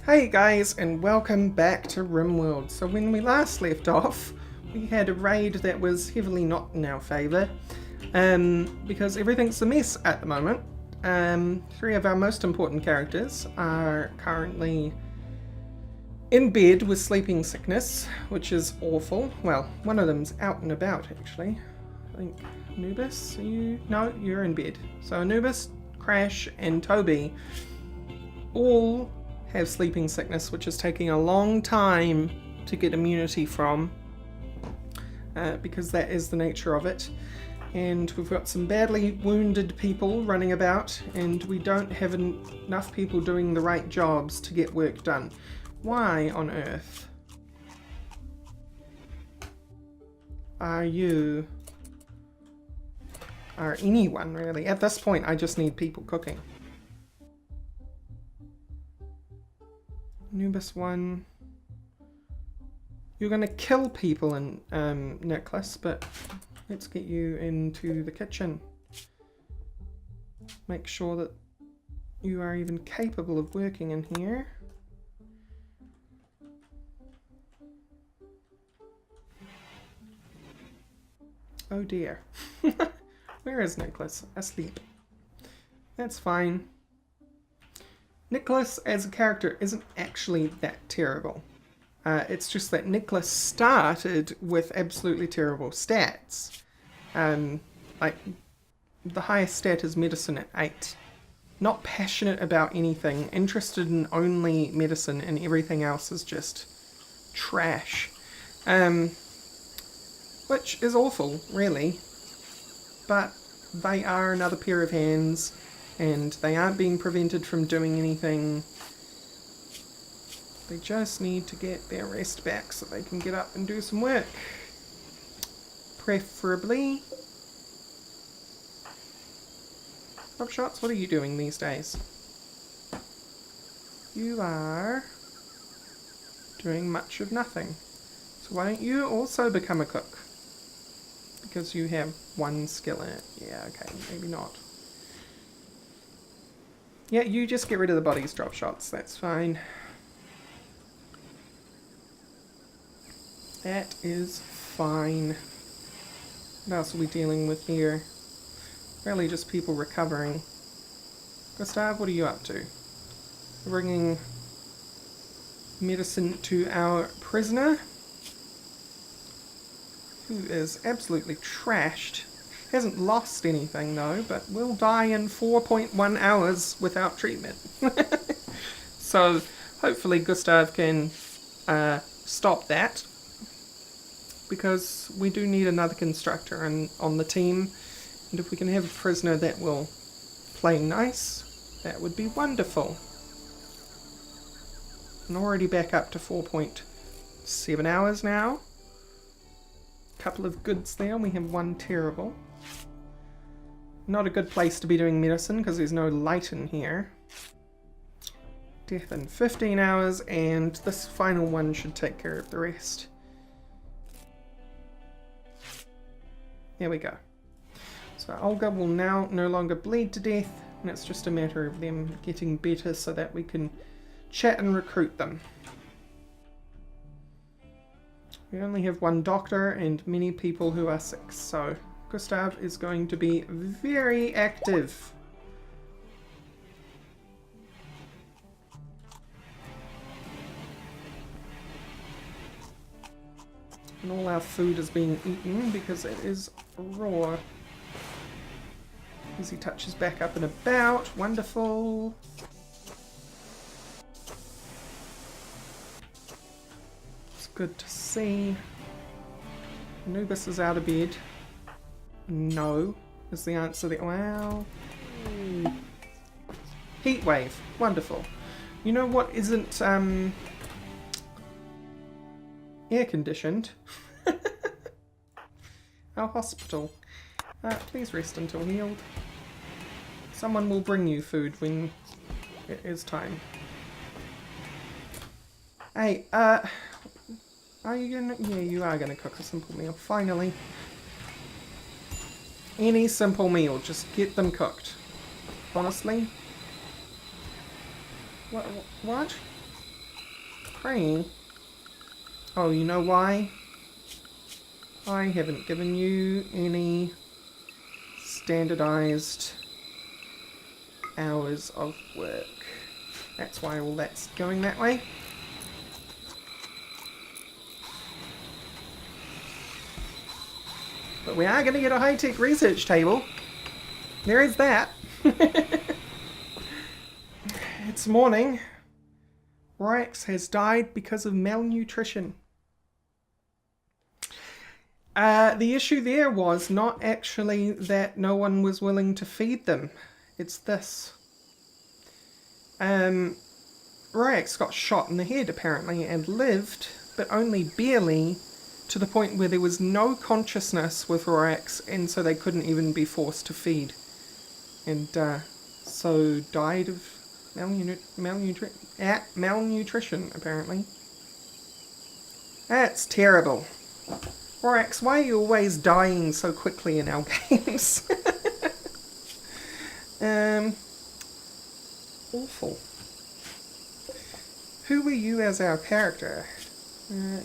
Hey guys, and welcome back to Rimworld. So when we last left off, we had a raid that was heavily not in our favour, because everything's a mess at the moment. Three of our most important characters are currently in bed with sleeping sickness, which is awful. Well, one of them's out and about actually. I think Anubis, are you? No, you're in bed. So Anubis, Crash, and Toby all have sleeping sickness, which is taking a long time to get immunity from, because that is the nature of it. And we've got some badly wounded people running about, and we don't have enough people doing the right jobs to get work done. Why on earth are you, or anyone really? At this point I just need people cooking. Anubis 1. You're gonna kill people in Nicholas, but let's get you into the kitchen. Make sure that you are even capable of working in here. Oh dear. Where is Nicholas? Asleep. That's fine. Nicholas as a character isn't actually that terrible. It's just that Nicholas started with absolutely terrible stats. Like, the highest stat is medicine at 8. Not passionate about anything, interested in only medicine, and everything else is just trash. Which is awful, really. But they are another pair of hands, and they aren't being prevented from doing anything. They just need to get their rest back so they can get up and do some work. Preferably. Drop shots, what are you doing these days? You are doing much of nothing. So why don't you also become a cook? Because you have one skill in it. Yeah, okay, maybe not. Yeah, you just get rid of the bodies, drop shots, that's fine. That is fine. What else are we dealing with here? Really just people recovering. Gustav, what are you up to? Bringing medicine to our prisoner, who is absolutely trashed. Hasn't lost anything though, but will die in 4.1 hours without treatment. So hopefully Gustav can stop that, because we do need another constructor on the team, and if we can have a prisoner that will play nice, that would be wonderful. I'm already back up to 4.7 hours now. Couple of goods there, we have one terrible. Not a good place to be doing medicine because there's no light in here. Death in 15 hours, and this final one should take care of the rest. There we go. So Olga will now no longer bleed to death, and it's just a matter of them getting better so that we can chat and recruit them. We only have one doctor and many people who are sick, so Gustav is going to be very active. And all our food is being eaten because it is raw. Easy touches back up and about. Wonderful. It's good to see. Anubis is out of bed. No, is the answer there. Wow. Heat wave. Wonderful. You know what isn't air conditioned? Our hospital. Please rest until healed. Someone will bring you food when it is time. Hey, are you gonna... Yeah, you are gonna cook a simple meal. Finally. Any simple meal, just get them cooked. Honestly. What? Praying. Oh, you know why? I haven't given you any standardized hours of work. That's why all that's going that way. But we are going to get a high-tech research table. There is that. It's morning. Rorax has died because of malnutrition. The issue there was not actually that no one was willing to feed them. It's this. Rorax got shot in the head apparently and lived, but only barely, to the point where there was no consciousness with Rorax, and so they couldn't even be forced to feed. And so died of malnutrition, apparently. That's terrible. Rorax, why are you always dying so quickly in our games? Awful. Who were you as our character?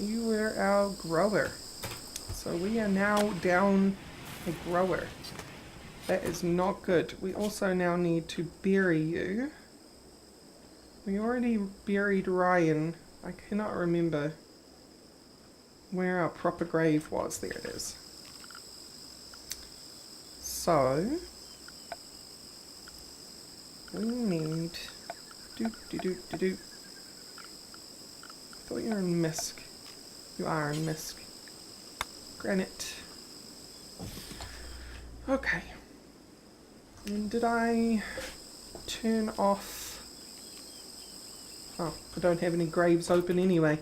You were our grower. So we are now down a grower. That is not good. We also now need to bury you. We already buried Ryan. I cannot remember where our proper grave was. There it is. So we need I thought you were in Misk. You are in Misk. Granite. Okay. And did I turn off? Oh, I don't have any graves open anyway.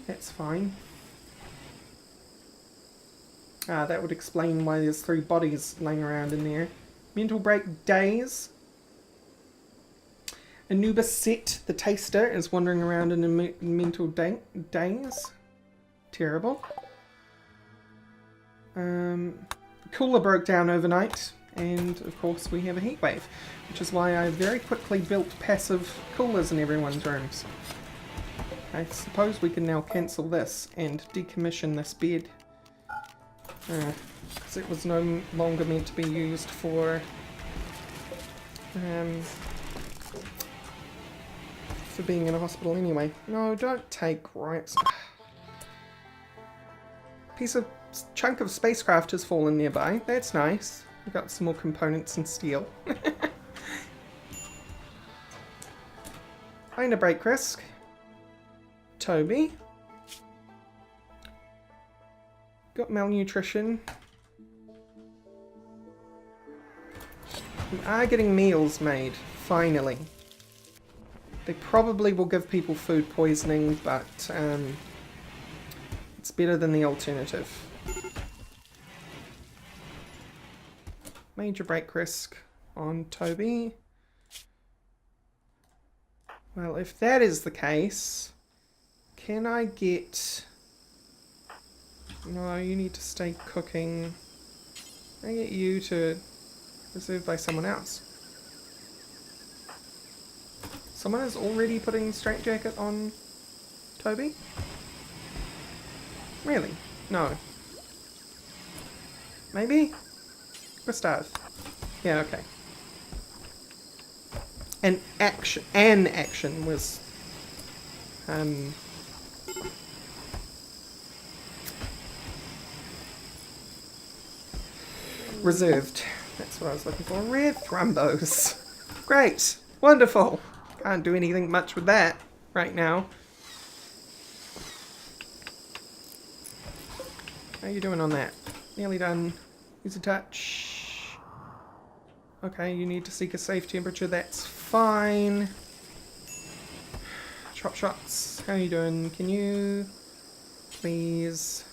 That's fine. Ah, that would explain why there's 3 bodies laying around in there. Mental break days. Anubis Set, the taster, is wandering around in a mental daze. Terrible. Cooler broke down overnight, and of course we have a heat wave, which is why I very quickly built passive coolers in everyone's rooms. I suppose we can now cancel this and decommission this bed. Because it was no longer meant to be used for being in a hospital anyway. No, don't take Rorax. Chunk of spacecraft has fallen nearby. That's nice. We've got some more components and steel. Find a break risk. Toby. Got malnutrition. We are getting meals made, finally. They probably will give people food poisoning, but it's better than the alternative. Major break risk on Toby. Well, if that is the case, can I get... No, you need to stay cooking. Can I get you to reserved by someone else? Someone is already putting straitjacket on Toby? Really? No. Maybe? Gustav. Yeah, okay. An action was reserved. That's what I was looking for. Rare thrombos. Great. Wonderful. Can't do anything much with that right now. How are you doing on that? Nearly done. Use a touch. Okay, you need to seek a safe temperature. That's fine. Chop shots. How are you doing? Can you please...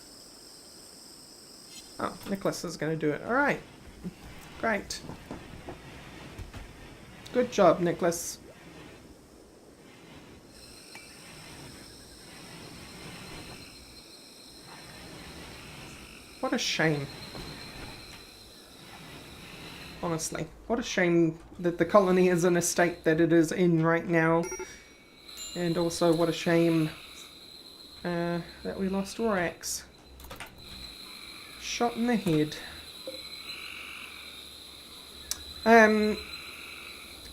Oh, Nicholas is going to do it. Alright. Great. Good job, Nicholas. What a shame. Honestly, what a shame that the colony is in a state that it is in right now. And also, what a shame that we lost Rorax. Shot in the head.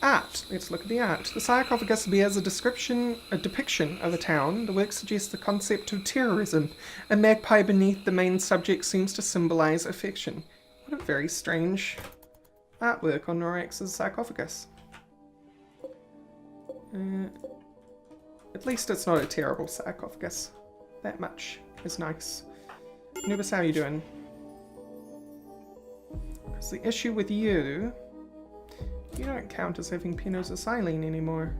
Art. Let's look at the art. The sarcophagus bears a depiction of a town. The work suggests the concept of terrorism. A magpie beneath the main subject seems to symbolize affection. What a very strange artwork on Rorax's sarcophagus. At least it's not a terrible sarcophagus. That much is nice. Anubis, how are you doing? Because the issue with you... You don't count as having penoxysilene anymore.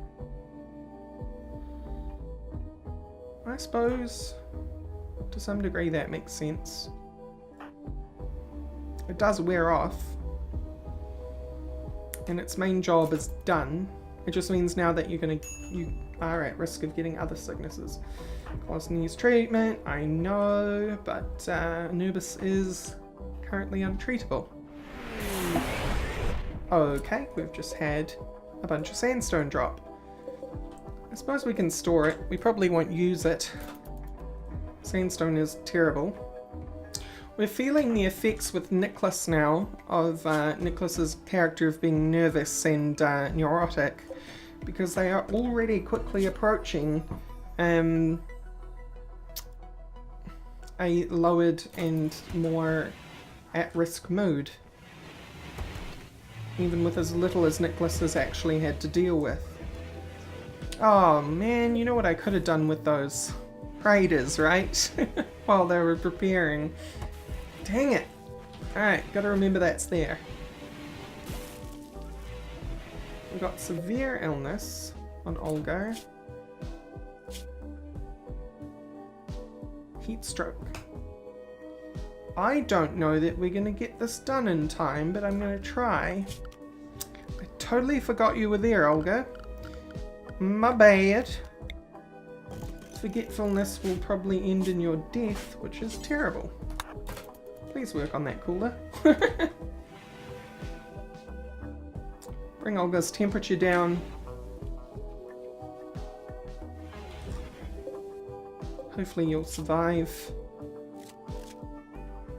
I suppose, to some degree that makes sense. It does wear off, and its main job is done. It just means now that you are at risk of getting other sicknesses. Cost needs treatment, I know, but Anubis is currently untreatable. Okay, we've just had a bunch of sandstone drop. I suppose we can store it. We probably won't use it. Sandstone is terrible. We're feeling the effects with Nicholas now of Nicholas's character of being nervous and neurotic, because they are already quickly approaching a lowered and more at-risk mood. Even with as little as Nicholas has actually had to deal with. Oh man, you know what I could have done with those raiders, right? While they were preparing. Dang it! Alright, gotta remember that's there. We've got severe illness on Olga. Heat stroke. I don't know that we're going to get this done in time, but I'm going to try. I totally forgot you were there, Olga. My bad. Forgetfulness will probably end in your death, which is terrible. Please work on that cooler. Bring Olga's temperature down. Hopefully you'll survive.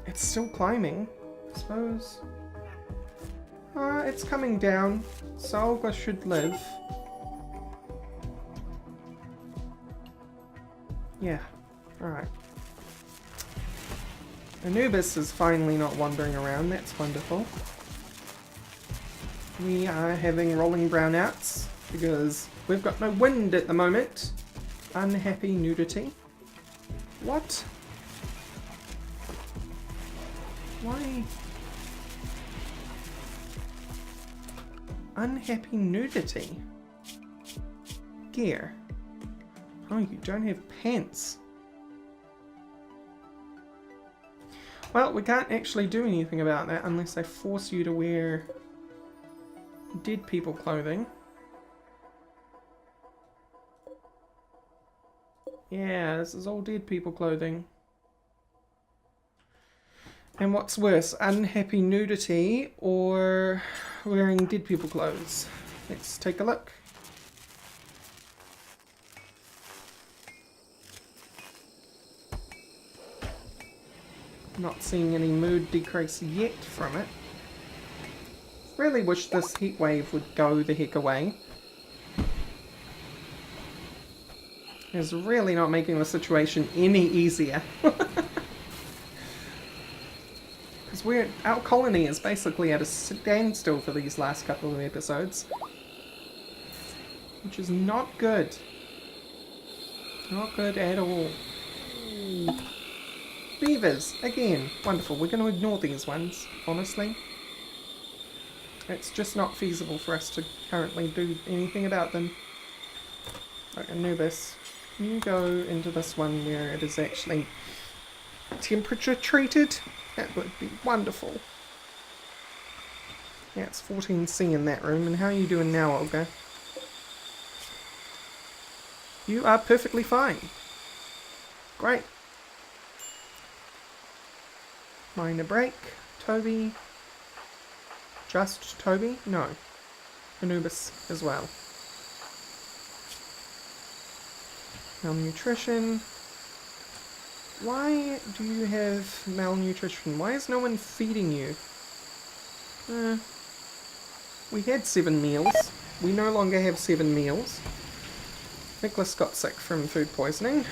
It's still climbing, I suppose. It's coming down, so Olga should live. Yeah, alright. Anubis is finally not wandering around, that's wonderful. We are having rolling brownouts, because we've got no wind at the moment. Unhappy nudity. What? Why? Unhappy nudity? Gear. Oh, you don't have pants. Well, we can't actually do anything about that unless they force you to wear dead people clothing. Yeah, this is all dead people clothing. And what's worse, unhappy nudity or wearing dead people clothes? Let's take a look. Not seeing any mood decrease yet from it. Really wish this heat wave would go the heck away. It's really not making the situation any easier. Our colony is basically at a standstill for these last couple of episodes. Which is not good. Not good at all. Beavers, again. Wonderful. We're going to ignore these ones, honestly. It's just not feasible for us to currently do anything about them. Like Anubis, can you go into this one where it is actually temperature treated? That would be wonderful. Yeah, it's 14C in that room. And how are you doing now, Olga? You are perfectly fine. Great. Minor break. Toby. Just Toby? No. Anubis as well. Malnutrition. Why do you have malnutrition? Why is no one feeding you? We had 7 meals. We no longer have 7 meals. Nicholas got sick from food poisoning.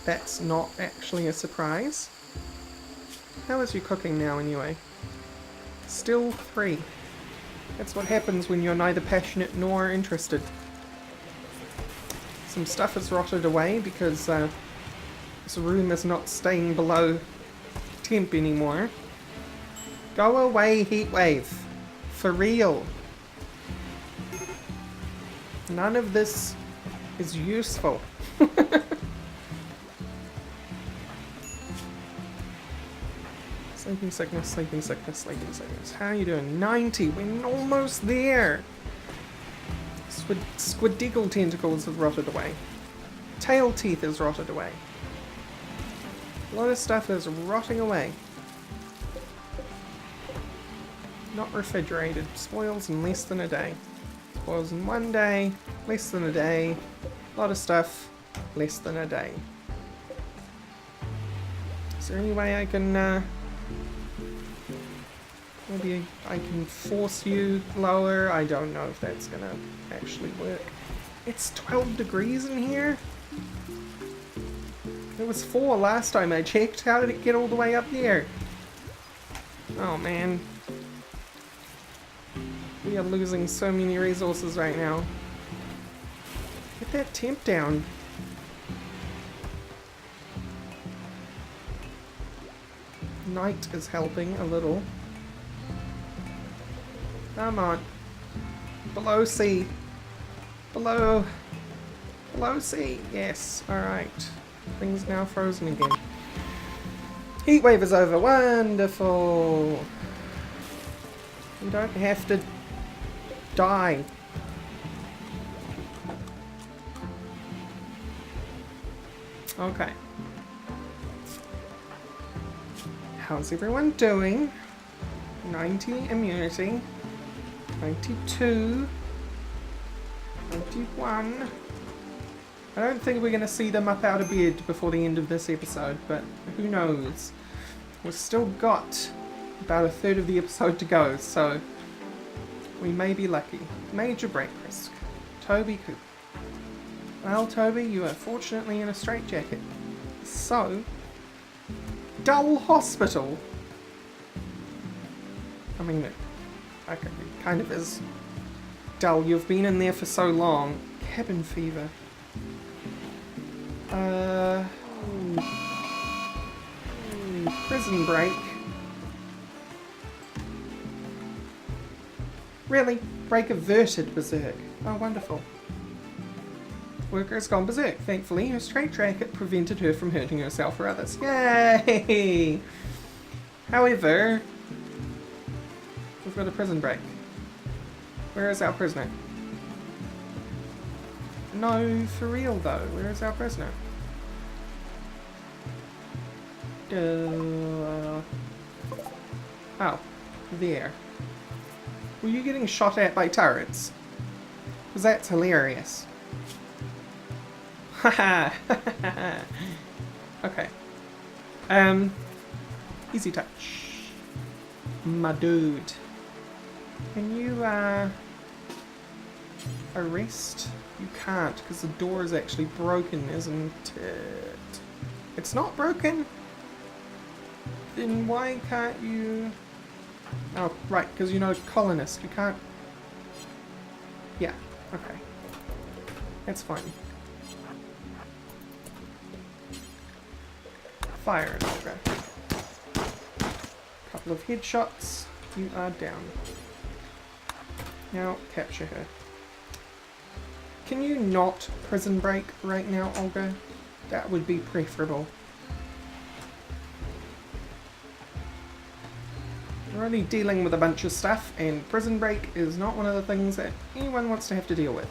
That's not actually a surprise. How is your cooking now anyway? Still 3. That's what happens when you're neither passionate nor interested. Some stuff has rotted away because this room is not staying below temp anymore. Go away, heatwave. For real. None of this is useful. Sleeping sickness, sleeping sickness, sleeping sickness. How are you doing? 90. We're almost there. Squiddiggle tentacles have rotted away. Tail teeth has rotted away. A lot of stuff is rotting away. Not refrigerated. Spoils in less than a day. Spoils in 1 day. Less than a day. A lot of stuff. Less than a day. Is there any way I can maybe I can force you lower? I don't know if that's gonna actually work. It's 12 degrees in here? It was 4 last time I checked. How did it get all the way up there? Oh man. We are losing so many resources right now. Get that temp down. Night is helping a little. Come on. Below C. Below C. Yes. Alright. Things now frozen again. Heatwave is over. Wonderful. You don't have to die. Okay. How's everyone doing? 90 immunity. 92. 91. I don't think we're going to see them up out of bed before the end of this episode, but who knows. We've still got about a third of the episode to go, so we may be lucky. Major break risk. Toby Cooper. Well, Toby, you are fortunately in a straitjacket. So, Dull Hospital. I mean, it kind of is dull. You've been in there for so long. Cabin fever. Prison break. Really? Break averted berserk. Oh, wonderful. Worker has gone berserk. Thankfully, her straitjacket prevented her from hurting herself or others. Yay! However, we've got a prison break. Where is our prisoner? No, for real though. Where is our prisoner? Oh, there. Were you getting shot at by turrets? Because that's hilarious. Haha. Okay. Easy touch. My dude. Can you, arrest? You can't, because the door is actually broken, isn't it? It's not broken? Then why can't you... Oh, right, because you're not a colonist. You can't... Yeah, okay. That's fine. Fire it over. Couple of headshots. You are down. Now, capture her. Can you not prison break right now, Olga? That would be preferable. We're only dealing with a bunch of stuff, and prison break is not one of the things that anyone wants to have to deal with.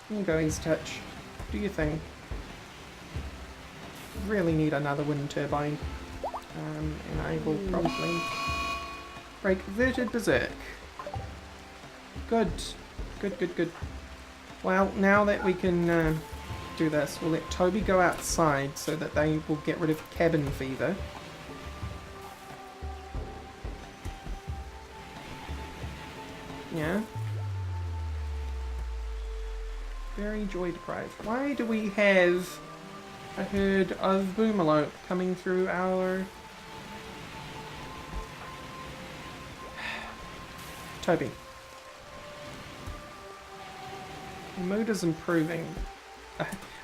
Here you go, Easy Touch. Do your thing. Really need another wind turbine. And I will probably break Averted Berserk. Good. Good, good, good. Well, now that we can do this, we'll let Toby go outside so that they will get rid of cabin fever. Yeah. Very joy deprived. Why do we have a herd of boomalope coming through our... Toby. The mood is improving.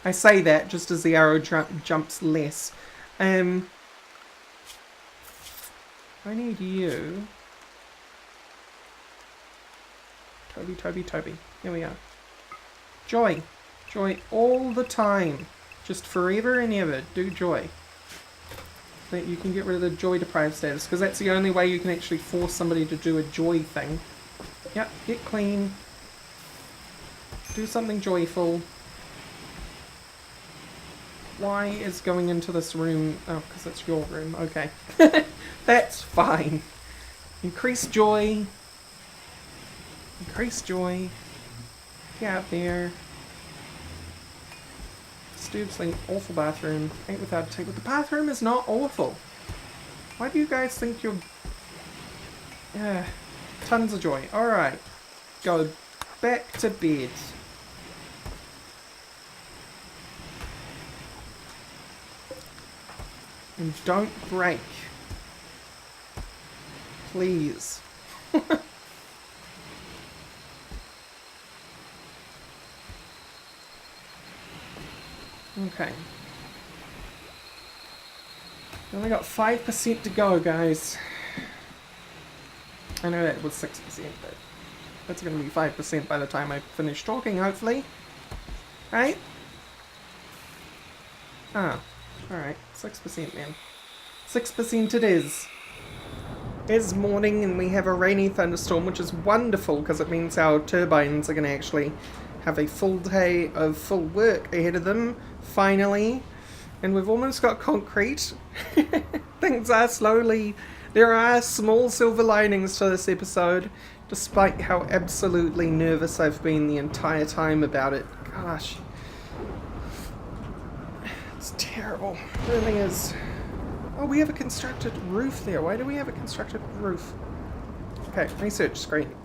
I say that just as the arrow jumps less. I need you. Toby, Toby, Toby. Here we are. Joy. Joy all the time. Just forever and ever. Do joy. That you can get rid of the joy deprived status. Because that's the only way you can actually force somebody to do a joy thing. Yep, get clean. Do something joyful. Why is going into this room? Oh, because it's your room. Okay. That's fine. Increase joy. Increase joy. Get out there. Seriously, awful bathroom. Ain't without a table. The bathroom is not awful. Why do you guys think you're... tons of joy. Alright. Go back to bed. And don't break. Please. Okay. Only got 5% to go, guys. I know that was 6%, but that's going to be 5% by the time I finish talking, hopefully. Right? Ah, alright. 6% then. 6% it is. It's morning and we have a rainy thunderstorm, which is wonderful because it means our turbines are going to actually have a full day of full work ahead of them, finally. And we've almost got concrete. Things are slowly... There are small silver linings to this episode, despite how absolutely nervous I've been the entire time about it. Gosh. It's terrible. It really is. Oh, we have a constructed roof there. Why do we have a constructed roof? Okay, research screen.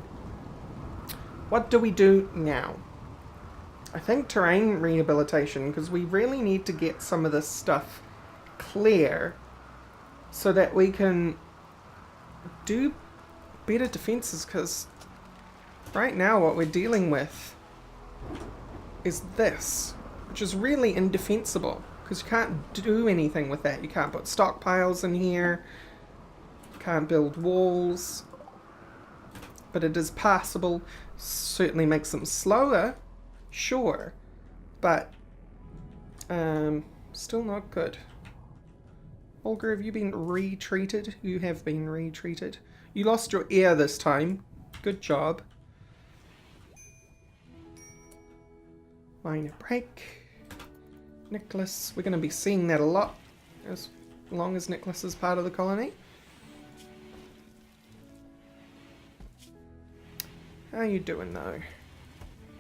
What do we do now? I think terrain rehabilitation, because we really need to get some of this stuff clear so that we can do better defenses, because right now what we're dealing with is this, which is really indefensible, because you can't do anything with that. You can't put stockpiles in here, you can't build walls, but it is passable. Certainly makes them slower, sure, but still not good. Olga, have you been retreated? You have been retreated. You lost your ear this time. Good job. Minor break. Nicholas. We're going to be seeing that a lot as long as Nicholas is part of the colony. How are you doing though?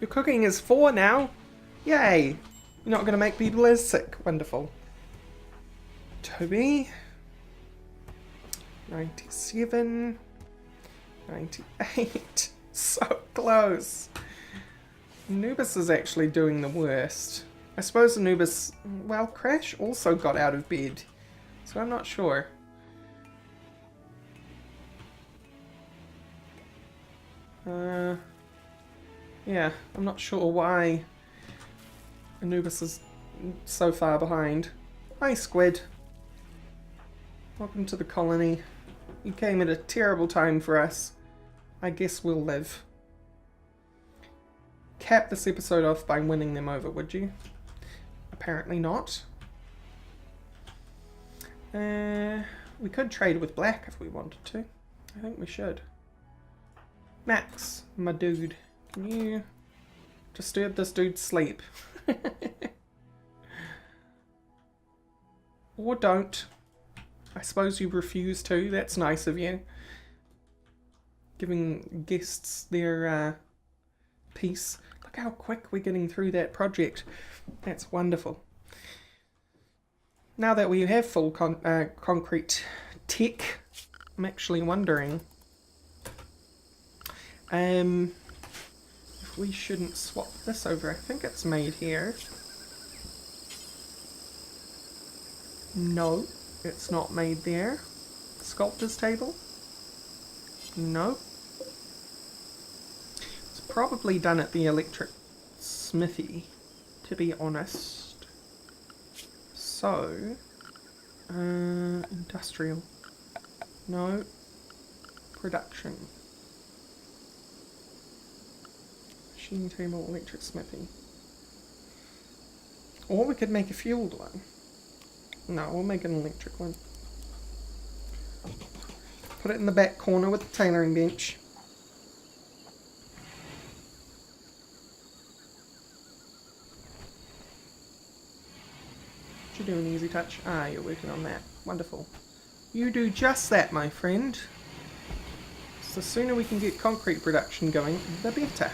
Your cooking is 4 now? Yay! You're not going to make people as sick. Wonderful. Toby. 97. 98. So close. Anubis is actually doing the worst. I suppose Anubis... Well, Crash also got out of bed. So I'm not sure. Yeah, I'm not sure why Anubis is so far behind. Hi, Squid. Welcome to the colony. You came at a terrible time for us. I guess we'll live. Cap this episode off by winning them over, would you? Apparently not. We could trade with Black if we wanted to. I think we should. Max, my dude, can you disturb this dude's sleep? Or don't. I suppose you refuse to. That's nice of you. Giving guests their piece. Look how quick we're getting through that project. That's wonderful. Now that we have full concrete tech, I'm actually wondering if we shouldn't swap this over. I think it's made here. No, it's not made there. Sculptor's table? No. It's probably done at the electric smithy, to be honest. So, industrial. No. Production. Machine table, electric smithy. Or we could make a fueled one. No, we'll make an electric one. Put it in the back corner with the tailoring bench. What you doing, Easy Touch? Ah, you're working on that. Wonderful. You do just that, my friend. So the sooner we can get concrete production going, the better.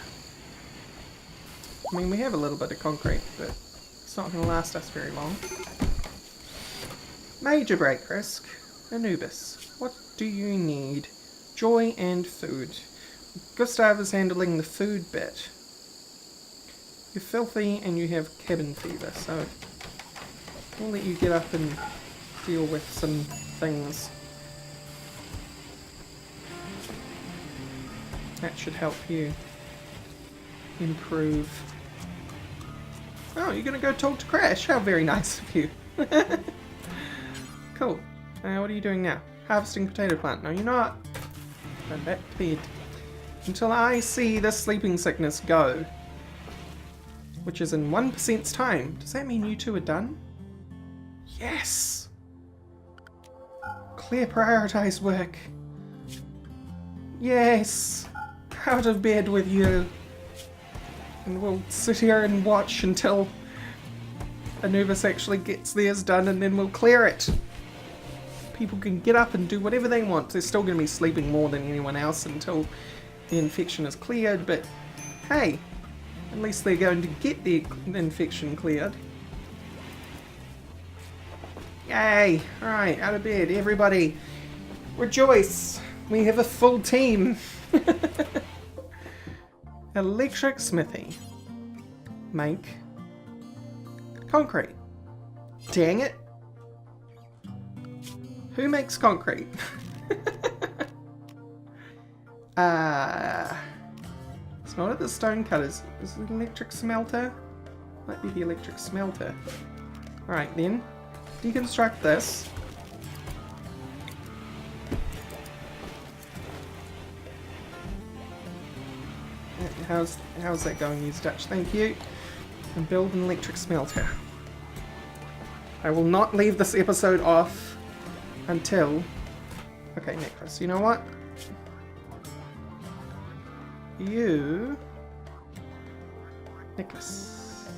I mean, we have a little bit of concrete, but it's not going to last us very long. Major break risk. Anubis. What do you need? Joy and food. Gustav is handling the food bit. You're filthy and you have cabin fever, so we'll let you get up and deal with some things. That should help you improve. Oh, you're going to go talk to Crash. How very nice of you. Cool. What are you doing now? Harvesting potato plant. No, you're not. Go back to bed. Until I see this sleeping sickness go. Which is in 1%'s time. Does that mean you two are done? Yes! Clear prioritized work. Yes! Out of bed with you. And we'll sit here and watch until Anubis actually gets theirs done, and then we'll clear it. People can get up and do whatever they want. They're still going to be sleeping more than anyone else until the infection is cleared, but hey, at least they're going to get the infection cleared. Yay! Alright, out of bed, everybody. Rejoice! We have a full team! Electric smithy. Make concrete. Dang it! Who makes concrete? It's not at the stone cutters. Is it the electric smelter? Might be the electric smelter. Alright then. Deconstruct this. How's that going, Use Dutch? Thank you. And build an electric smelter. I will not leave this episode off until... Okay, Necklace, you know what? You... Necklace.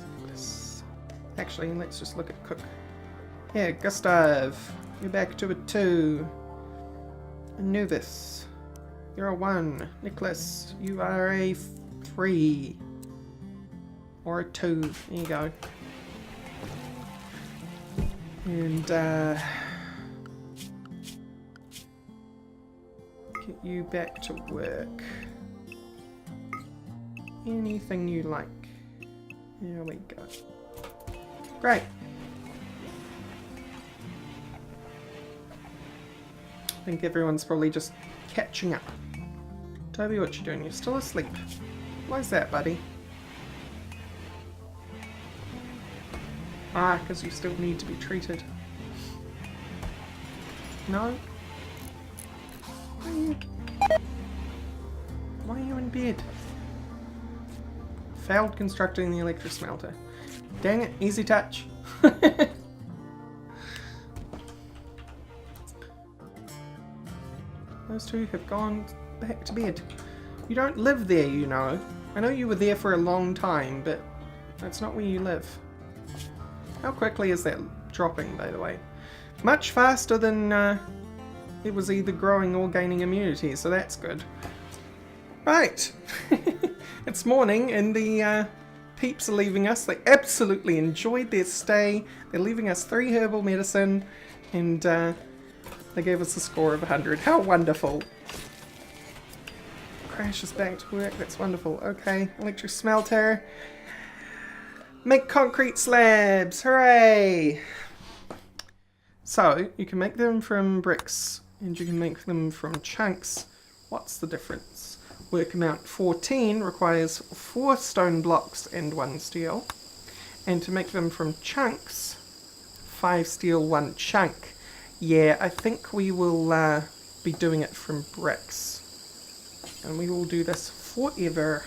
Actually, let's just look at Cook. Yeah, Gustav. You're back to a 2. Anubis. You're a 1. Nicholas, you are a 3. Or a 2. There you go. And, get you back to work. Anything you like. There we go. Great. I think everyone's probably just catching up. Toby, what you doing? You're still asleep. Why's that, buddy? Ah, because you still need to be treated. No? Why are you in bed? Failed constructing the electric smelter. Dang it, Easy Touch. Those two have gone back to bed. You don't live there, you know. I know you were there for a long time, but that's not where you live. How quickly is that dropping, by the way? Much faster than it was either growing or gaining immunity, so that's good. Right. It's morning and the peeps are leaving us. They absolutely enjoyed their stay. They're leaving us 3 herbal medicine and they gave us a score of 100. How wonderful. Crash is back to work. That's wonderful. Okay, electric smelter. Make concrete slabs. Hooray! So, you can make them from bricks and you can make them from chunks. What's the difference? Work amount 14 requires 4 stone blocks and 1 steel. And to make them from chunks, 5 steel, 1 chunk. Yeah, I think we will be doing it from bricks. And we will do this forever.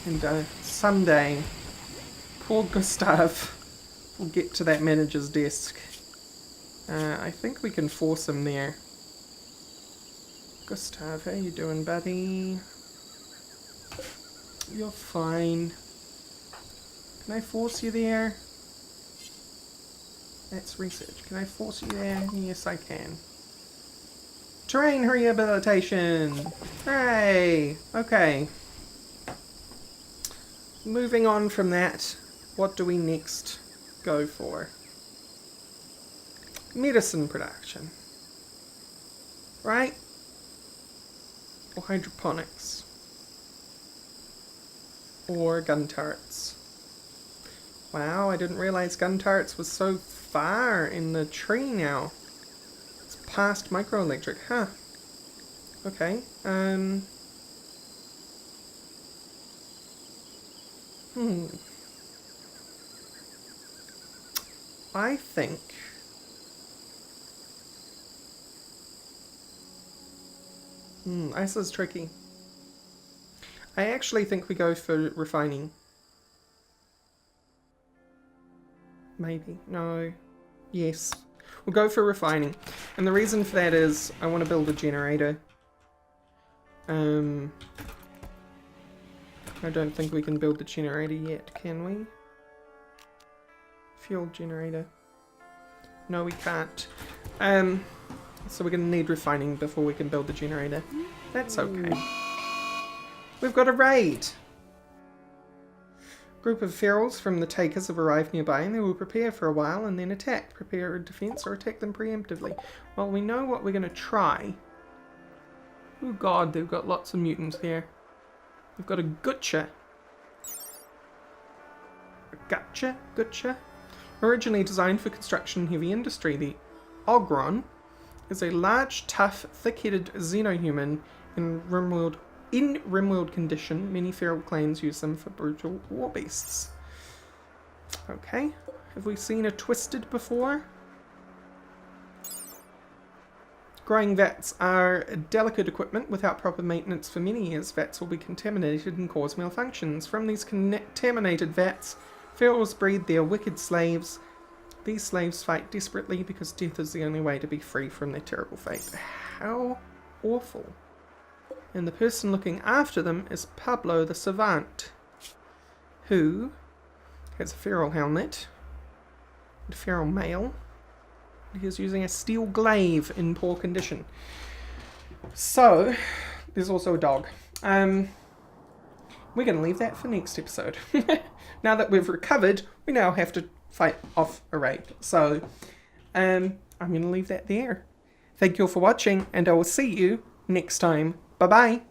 And someday, poor Gustav will get to that manager's desk. I think we can force him there. Gustav, how you doing, buddy? You're fine. Can I force you there? That's research. Can I force you there? Yes, I can. Terrain rehabilitation! Hooray! Okay. Moving on from that, what do we next go for? Medicine production. Right? Or hydroponics. Or gun turrets. Wow, I didn't realize gun turrets was so far in the tree now. It's past microelectric, huh? Okay, I think this is tricky. I actually think we go for refining. Maybe. No. Yes. We'll go for refining. And the reason for that is I want to build a generator. I don't think we can build the generator yet, can we? Fuel generator. No, we can't. So we're going to need refining before we can build the generator. That's okay. We've got a raid! Group of ferals from the takers have arrived nearby and they will prepare for a while and then attack. Prepare a defense or attack them preemptively. Well, we know what we're going to try. Oh god, they've got lots of mutants here. We've got a Gutcha. Gutcha. Originally designed for construction and heavy industry, the Ogron is a large, tough, thick-headed xenohuman in Rimworld condition. Many feral clans use them for brutal war beasts. Okay, have we seen a twisted before? Growing vats are delicate equipment. Without proper maintenance for many years, vats will be contaminated and cause malfunctions. From these contaminated vats, ferals breed their wicked slaves. These slaves fight desperately because death is the only way to be free from their terrible fate. How awful. And the person looking after them is Pablo the Savant, who has a feral helmet, a feral male. He is using a steel glaive in poor condition. So, there's also a dog. We're going to leave that for next episode. Now that we've recovered, we now have to fight off a raid. So, I'm going to leave that there. Thank you all for watching, and I will see you next time. Bye-bye.